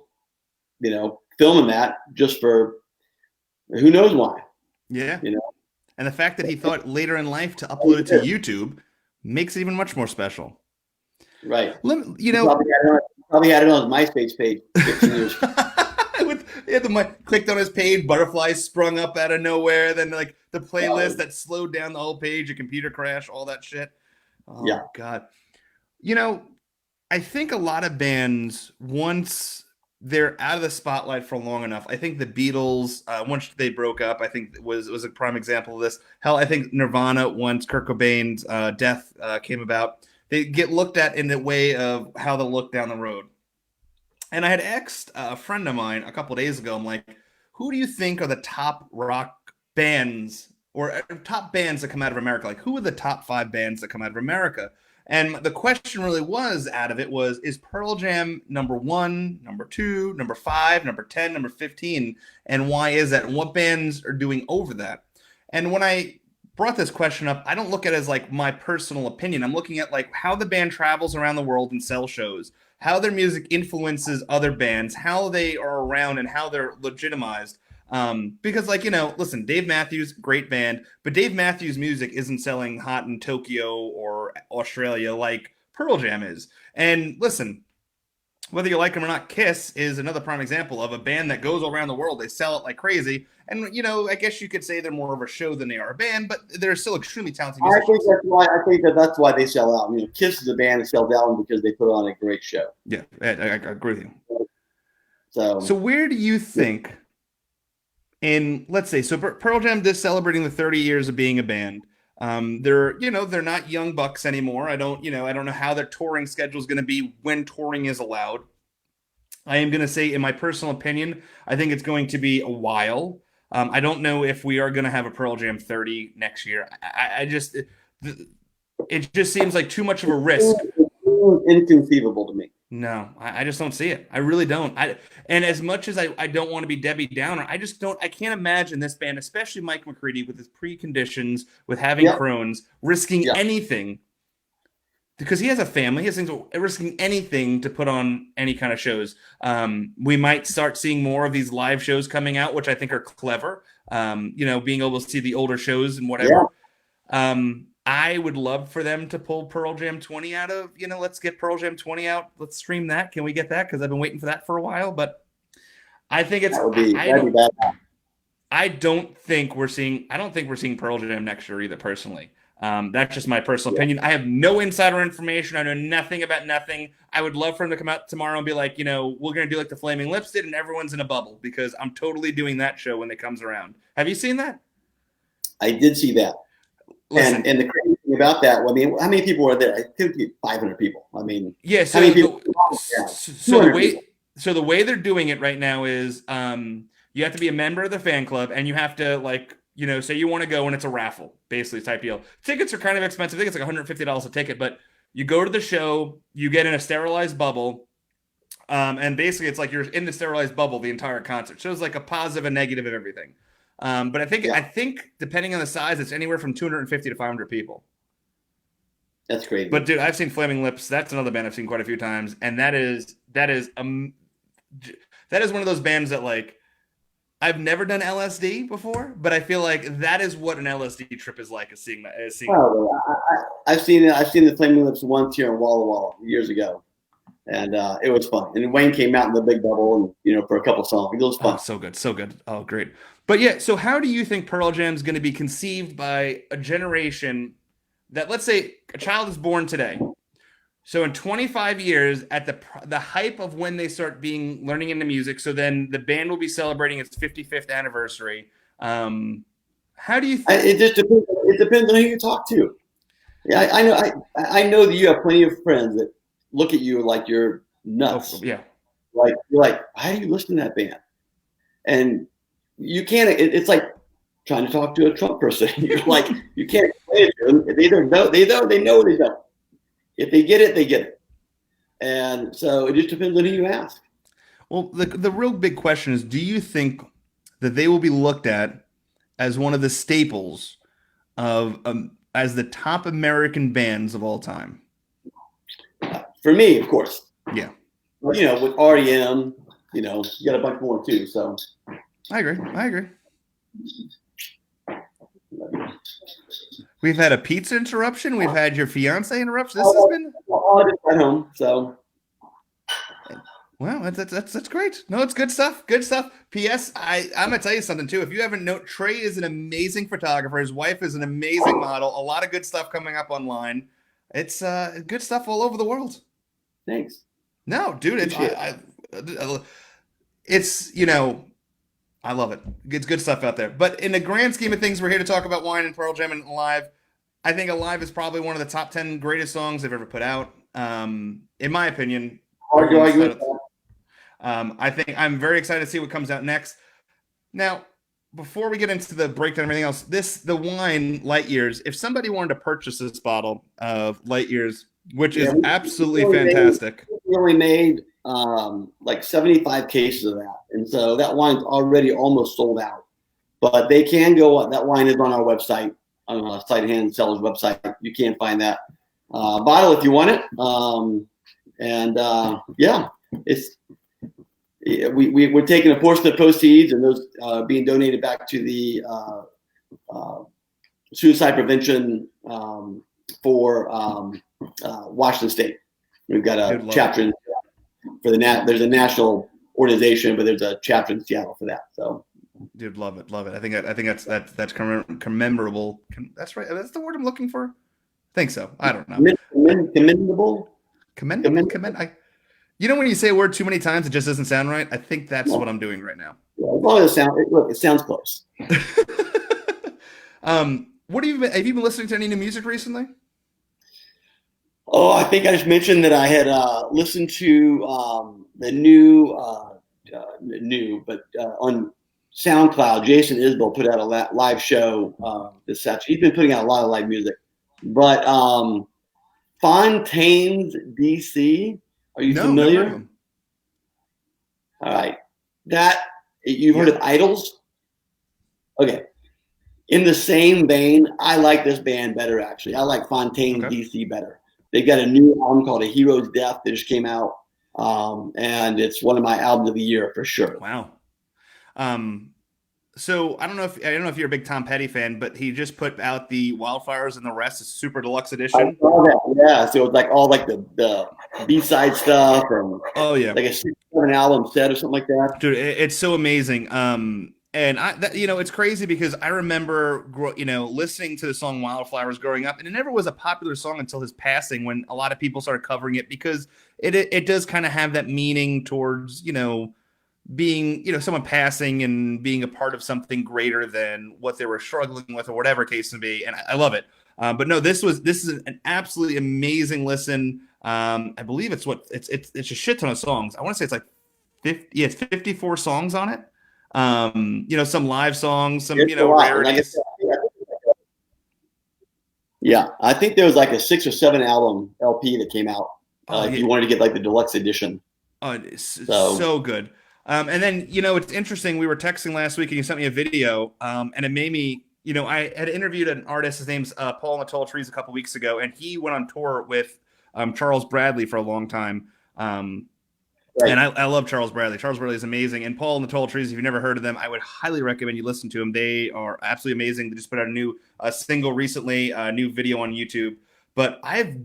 filming that just for who knows why. Yeah. And the fact that he thought later in life to upload it to YouTube makes it even much more special. Right. Probably had it on his MySpace page 15 years. He had clicked on his page, butterflies sprung up out of nowhere, then like the playlist that slowed down the whole page, a computer crash, all that shit. Oh yeah. God. I think a lot of bands, once they're out of the spotlight for long enough, I think the Beatles, once they broke up, I think was a prime example of this. Hell, I think Nirvana, once Kurt Cobain's death came about, they get looked at in the way of how they'll look down the road. And I had asked a friend of mine a couple of days ago, I'm like, who do you think are the top rock bands or top bands that come out of America? Like, who are the top 5 bands that come out of America? And the question really was out of it was, is Pearl Jam number 1, number 2, number 5, number 10, number 15? And why is that? And what bands are doing over that? And when I brought this question up, I don't look at it as like my personal opinion. I'm looking at like how the band travels around the world and sells shows, how their music influences other bands, how they are around and how they're legitimized. Because listen, Dave Matthews, great band, but Dave Matthews' music isn't selling hot in Tokyo or Australia like Pearl Jam is. And listen, whether you like them or not, Kiss is another prime example of a band that goes around the world. They sell it like crazy. And, I guess you could say they're more of a show than they are a band, but they're still extremely talented musicians. I think that's why they sell out. Kiss is a band that sells out because they put on a great show. Yeah, I agree with you. So where do you think let's say, so Pearl Jam is celebrating the 30 years of being a band. They're not young bucks anymore. I don't know how their touring schedule is going to be when touring is allowed. I am going to say, in my personal opinion, I think it's going to be a while. I don't know if we are going to have a Pearl Jam 30 next year. It just seems like too much of a risk. Inconceivable to me. No, I just don't see it. I really don't. And as much as I don't want to be Debbie Downer, I can't imagine this band, especially Mike McCready, with his preconditions, with having Crohn's, risking anything. Because he has a family, he has things, risking anything to put on any kind of shows. We might start seeing more of these live shows coming out, which I think are clever. Being able to see the older shows and whatever. Yeah. I would love for them to pull Pearl Jam 20 out of, let's get Pearl Jam 20 out. Let's stream that. Can we get that? Because I've been waiting for that for a while. But I think it's. I don't think we're seeing Pearl Jam next year either. Personally, that's just my personal opinion. I have no insider information. I know nothing about nothing. I would love for him to come out tomorrow and be like, we're gonna do like the Flaming Lips did, and everyone's in a bubble, because I'm totally doing that show when it comes around. Have you seen that? I did see that. Listen, and the crazy thing about that, how many people were there? I think 500 people. Yeah. So the way they're doing it right now is, you have to be a member of the fan club, and you have to say you want to go, and it's a raffle, basically, type deal. Tickets are kind of expensive. I think it's like $150 a ticket, but you go to the show, you get in a sterilized bubble, and basically it's like you're in the sterilized bubble the entire concert. So it's like a positive and negative of everything. But I think depending on the size, it's anywhere from 250 to 500 people. That's great. But dude, I've seen Flaming Lips. That's another band I've seen quite a few times, and that is one of those bands that I've never done LSD before, but I feel like that is what an LSD trip is like. Seeing that. I've seen the Flaming Lips once here in Walla Walla years ago. And it was fun. And Wayne came out in the big bubble, and for a couple songs. It was fun. Oh, so good. Oh, great. But yeah, so how do you think Pearl Jam is going to be conceived by a generation that, let's say, a child is born today? So in 25 years, at the hype of when they start learning into music, so then the band will be celebrating its 55th anniversary. How do you think? It just depends. It depends on who you talk to. Yeah, I know that you have plenty of friends that look at you like you're nuts. Oh, yeah. You're like, how do you listen to that band? And you can't. It's like trying to talk to a Trump person. You're like, you can't explain it to them. They either know, they know, they don't. If they get it, they get it. And so it just depends on who you ask. Well, the real big question is, do you think that they will be looked at as one of the staples of as the top American bands of all time? For me, of course. Yeah. With REM, you got a bunch more too. So I agree. We've had a pizza interruption. We've had your fiance interruption. This has been. I just got home, so. Well, that's great. No, it's good stuff. Good stuff. P.S. I'm gonna tell you something too. If you haven't known, Trey is an amazing photographer. His wife is an amazing model. A lot of good stuff coming up online. It's good stuff all over the world. Thanks. No, dude, I love it. It's good stuff out there. But in the grand scheme of things, we're here to talk about Wine and Pearl Jam and Alive. I think Alive is probably one of the top 10 greatest songs they've ever put out. In my opinion. Hard to argue with that. I think I'm very excited to see what comes out next. Now, before we get into the breakdown and everything else, the wine Light Years, if somebody wanted to purchase this bottle of Light Years, which is absolutely fantastic. We only made like 75 cases of that. And so that wine's already almost sold out. But they can go on. That wine is on our website, on the Slieght of Hands Cellars website. You can find that bottle if you want it. We're taking a portion of the proceeds, and those being donated back to the suicide prevention for Washington State. We've got a chapter in for there's a national organization, but there's a chapter in Seattle for that. So, dude, love it. I think that's commemorable. That's right. That's the word I'm looking for. I think so. I don't know. Commendable. You know when you say a word too many times, it just doesn't sound right. I think that's what I'm doing right now. Yeah, as long as it sounds close. What have you been listening to any new music recently? Oh, I think I just mentioned that I had listened to the new, but on SoundCloud, Jason Isbell put out a live show this Saturday. He's been putting out a lot of live music, but Fontaine's DC. Are you familiar? Never heard of him. All right, you've heard of Idols? Okay. In the same vein, I like this band better, actually. I like Fontaine DC better. They got a new album called A Hero's Death that just came out, and it's one of my albums of the year for sure. Wow. So I don't know if you're a big Tom Petty fan, but he just put out the Wildflowers and the Rest, a super deluxe edition. I saw that, yeah. So it's like all like the B-side stuff and like a 6-7 album set or something like that. Dude, it's so amazing. And it's crazy because I remember, listening to the song Wildflowers growing up, and it never was a popular song until his passing, when a lot of people started covering it, because it does kind of have that meaning towards, being, someone passing and being a part of something greater than what they were struggling with or whatever case may be. And I love it. But no, this is an absolutely amazing listen. I believe it's a shit ton of songs. I want to say it's like 54 songs on it. Some live songs, some, rarities. Yeah, I think there was like a 6 or 7 album LP that came out. If you wanted to get like the deluxe edition. Oh, it's so good. And then, it's interesting. We were texting last week and you sent me a video, and it made me, I had interviewed an artist. His name's Paul and the Tall Trees a couple weeks ago, and he went on tour with Charles Bradley for a long time. Right. And I love Charles Bradley. Charles Bradley is amazing. And Paul and the Tall Trees, if you've never heard of them, I would highly recommend you listen to them. They are absolutely amazing. They just put out a new single recently, a new video on YouTube. But Charles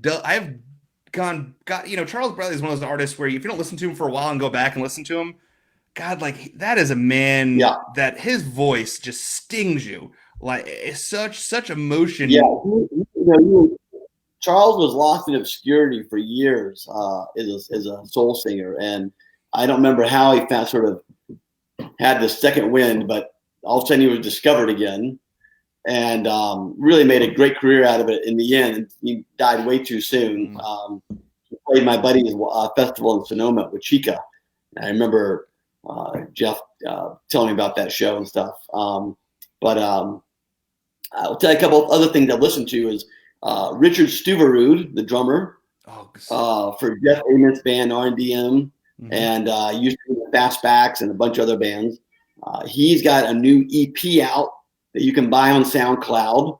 Bradley is one of those artists where if you don't listen to him for a while and go back and listen to him, God, like that is a man that his voice just stings you. Like it's such emotion. Yeah. Charles was lost in obscurity for years as a soul singer, and I don't remember how he sort of had the second wind, but all of a sudden he was discovered again, and really made a great career out of it in the end. He died way too soon. He played my buddy's festival in Sonoma with Chica. I remember Jeff telling me about that show and stuff. But I'll tell you a couple of other things I listened to is Richard Stuverud, the drummer, for Jeff Amen's band R&DM, and used to be the Fastbacks and a bunch of other bands. He's got a new EP out that you can buy on SoundCloud.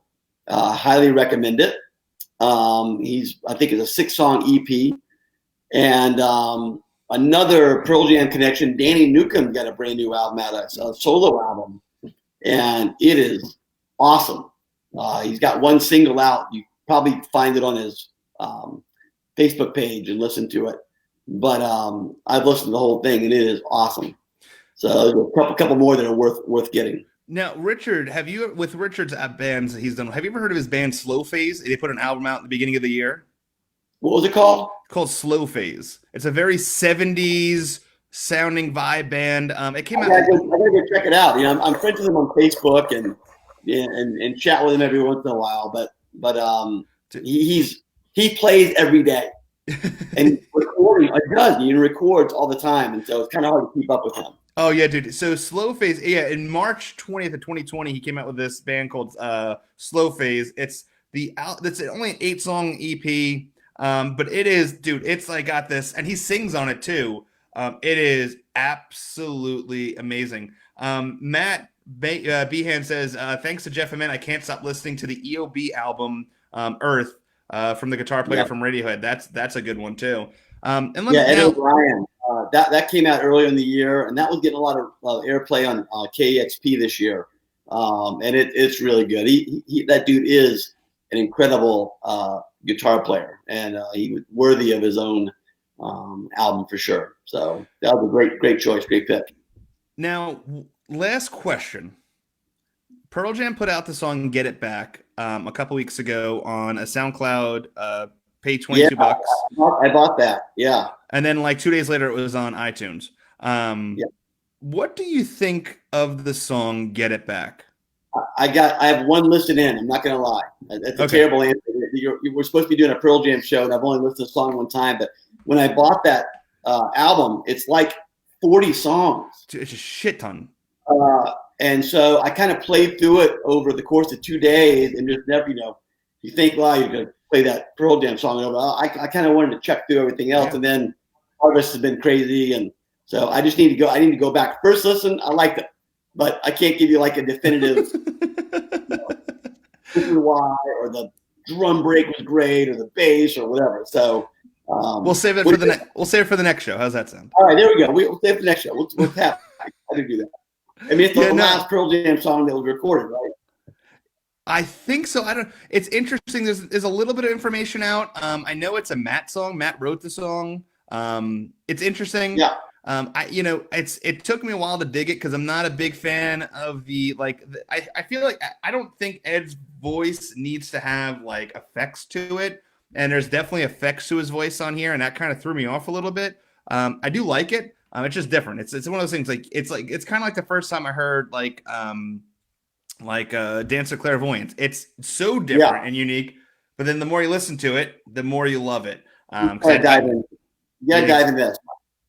Highly recommend it. I think it's a 6-song EP. And another Pearl Jam connection, Danny Newcomb got a brand new album out, a solo album, and it is awesome. He's got one single out. You probably find it on his Facebook page and listen to it. But I've listened to the whole thing, and it is awesome. So there's a couple more that are worth getting. Now, Richard, with Richard's bands that he's done, have you ever heard of his band Slow Phase? They put an album out at the beginning of the year. What was it called? It's called Slow Phase. It's a very 70s sounding vibe band. It came out. I gotta go check it out. I'm friends with him on Facebook and chat with him every once in a while. But he plays every day and recording. He does. He records all the time, and so it's kind of hard to keep up with him. Oh yeah, dude. So Slow Phase, in March 20th of 2020, he came out with this band called Slow Phase. It's only an 8-song EP. But it is, dude, it's like got this, and he sings on it too. It is absolutely amazing. Matt Behan says, thanks to Jeff Amen, I can't stop listening to the EOB album, Earth, from the guitar player from Radiohead. That's a good one too. Ed O'Brien, that came out earlier in the year, and that was getting a lot of airplay on KEXP this year. And it's really good. That dude is an incredible guitar player, and he was worthy of his own album for sure. So that was a great choice, great pick. Now, last question. Pearl Jam put out the song "Get It Back" a couple weeks ago on a SoundCloud. Pay $22. I bought that. Yeah. And then like 2 days later, it was on iTunes. Yeah. What do you think of the song "Get It Back"? I have one listed in. I'm not going to lie. It's a terrible answer. We're supposed to be doing a Pearl Jam show, and I've only listened to the song one time. But when I bought that album, it's like 40 songs. It's a shit ton. And so I kind of played through it over the course of 2 days, and just never, you think, well, you're going to play that Pearl Jam song over. I kind of wanted to check through everything else, and then Harvest has been crazy, and so I just need to go. I need to go back. First listen, I liked it, but I can't give you like a definitive. This is why, or the drum break was great, or the bass, or whatever. So we'll save it for the we'll save it for the next show. How's that sound? All right, there we go. We'll save it for the next show. We'll tap. I can do that. I mean, it's the last Pearl Jam song that was recorded, right? I think so. I don't. It's interesting. There's a little bit of information out. I know it's a Matt song. Matt wrote the song. It's interesting. Yeah. It took me a while to dig it because I'm not a big fan of I feel like I don't think Ed's voice needs to have like effects to it, and there's definitely effects to his voice on here, and that kind of threw me off a little bit. I do like it. It's just different. It's one of those things it's kind of like the first time I heard Dance of Clairvoyance. It's so different and unique, but then the more you listen to it, the more you love it. Dive in. Dive in this.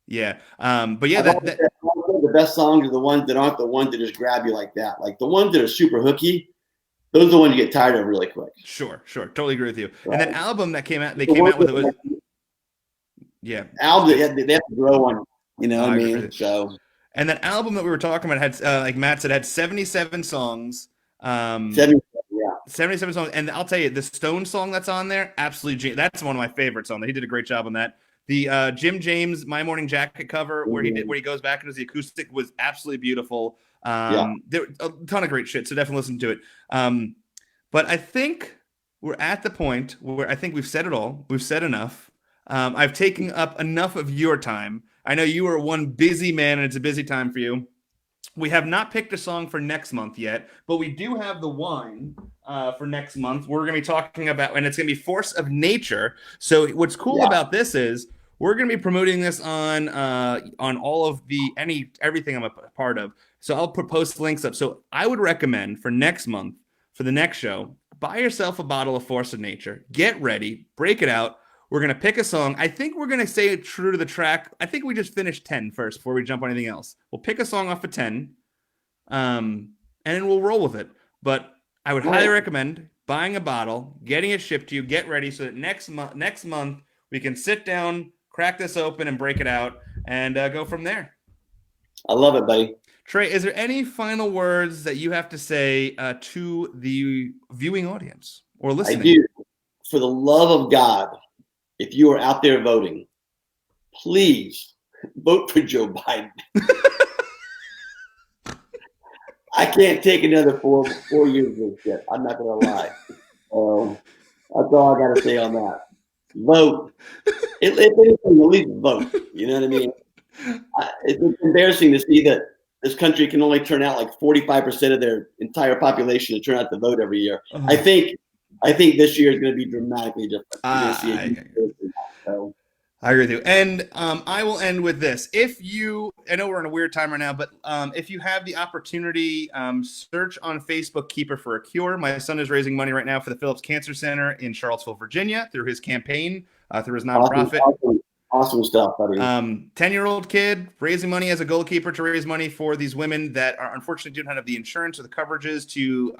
Yeah. But yeah, the best songs are the ones that aren't the ones that just grab you like that. Like the ones that are super hooky, those are the ones you get tired of really quick. Sure. Totally agree with you. Right. And that album that came out, they came out with it was albums they have to grow on. You know what I mean? So, and that album that we were talking about had, like Matt said, had 77 songs. 77 songs. And I'll tell you, the Stone song that's on there, absolutely, that's one of my favorites on there. He did a great job on that. The Jim James My Morning Jacket cover where he goes back and does the acoustic was absolutely beautiful. There a ton of great shit, so definitely listen to it. But I think we're at the point where I think we've said it all. We've said enough. I've taken up enough of your time. I know you are one busy man, and it's a busy time for you. We have not picked a song for next month yet, but we do have the wine for next month. We're going to be talking about, and it's going to be Force of Nature. So what's cool about this is we're going to be promoting this on all of everything I'm a part of. So I'll post links up. So I would recommend for next month, for the next show, buy yourself a bottle of Force of Nature. Get ready, break it out. We're going to pick a song. I think we're going to stay true to the track. I think we just finished 10 first before we jump on anything else. We'll pick a song off of 10, and then we'll roll with it. But I would highly recommend buying a bottle, getting it shipped to you, get ready so that next month we can sit down, crack this open, and break it out, and go from there. I love it, buddy. Trey, is there any final words that you have to say to the viewing audience or listening? I do. For the love of God, if you are out there voting, please vote for Joe Biden. I can't take another four years of this shit. I'm not going to lie. That's all I got to say on that. Vote. If anything, at least vote. You know what I mean? It's embarrassing to see that this country can only turn out like 45% of their entire population to turn out to vote every year. I think this year is going to be dramatically different. I agree with you. And I will end with this. I know we're in a weird time right now, but if you have the opportunity, search on Facebook Keeper for a Cure. My son is raising money right now for the Phillips Cancer Center in Charlottesville, Virginia, through his campaign, through his nonprofit. Awesome stuff, buddy. 10-year-old kid raising money as a goalkeeper to raise money for these women that are unfortunately don't have the insurance or the coverages to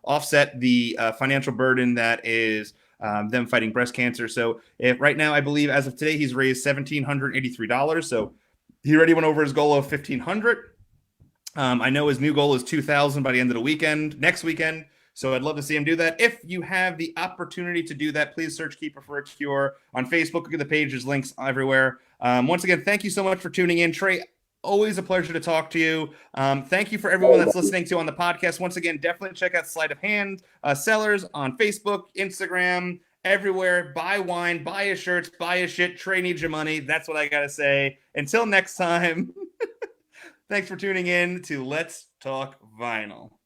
offset the financial burden that is them fighting breast cancer. So if right now, I believe as of today, he's raised $1,783. So he already went over his goal of $1,500. I know his new goal is $2,000 by the end of the next weekend. So I'd love to see him do that. If you have the opportunity to do that, please search Keeper for a Cure on Facebook. Look at the page. There's links everywhere. Once again, thank you so much for tuning in. Trey, always a pleasure to talk to you. Thank you for everyone that's listening to on the podcast. Once again, definitely check out Slieght of Hands Cellars on Facebook, Instagram, everywhere. Buy wine, buy his shirts, buy his shit. Trey needs your money. That's what I got to say. Until next time, thanks for tuning in to Let's Talk Vinyl.